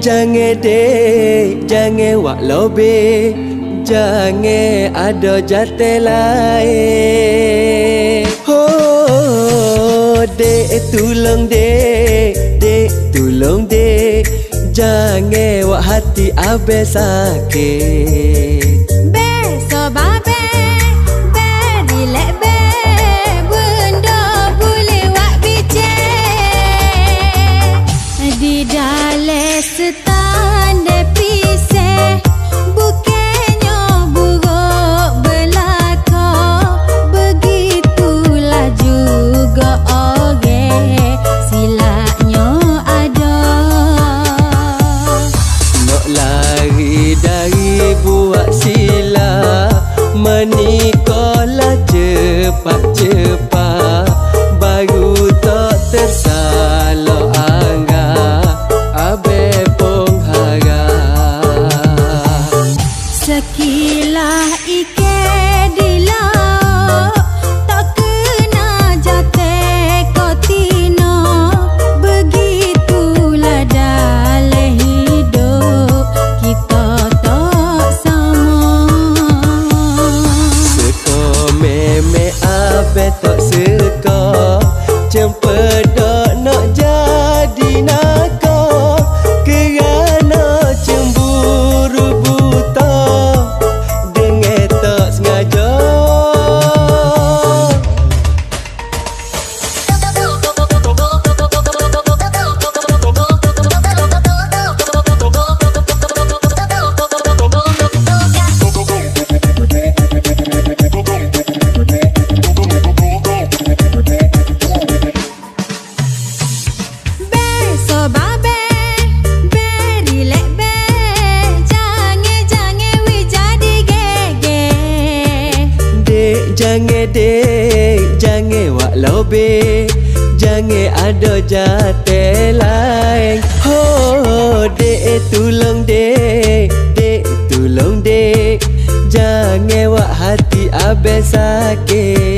jangan wak lobe, jangan ada jate lain. Oh, dek tolong dek tolong dek, jangan wak hati abe sakit. Besok babe, relax be, benda boleh wak bicek. Di dalam setanda pisah, bukannya buruk belaka. Begitulah juga orang, silapnya ada. Nak lari dari buat sila, menikahlah cepat-cepat, baru tak tersalah anggap abe pun harap. Sekilah ikan di laut, tak kena jatuh kotina. Begitulah dalam hidup, kita tak sama. Seko meme abe tak seka, cempedak nak jadi nakal, kerana cemburu buta dengan tak sengaja. Besok babe, relax be, jangan we jadi geger. Dek jangan wak lobe, jangan ada jate lain. Oh, dek tolong dek tolong dek, jangan wak hati abe sakit.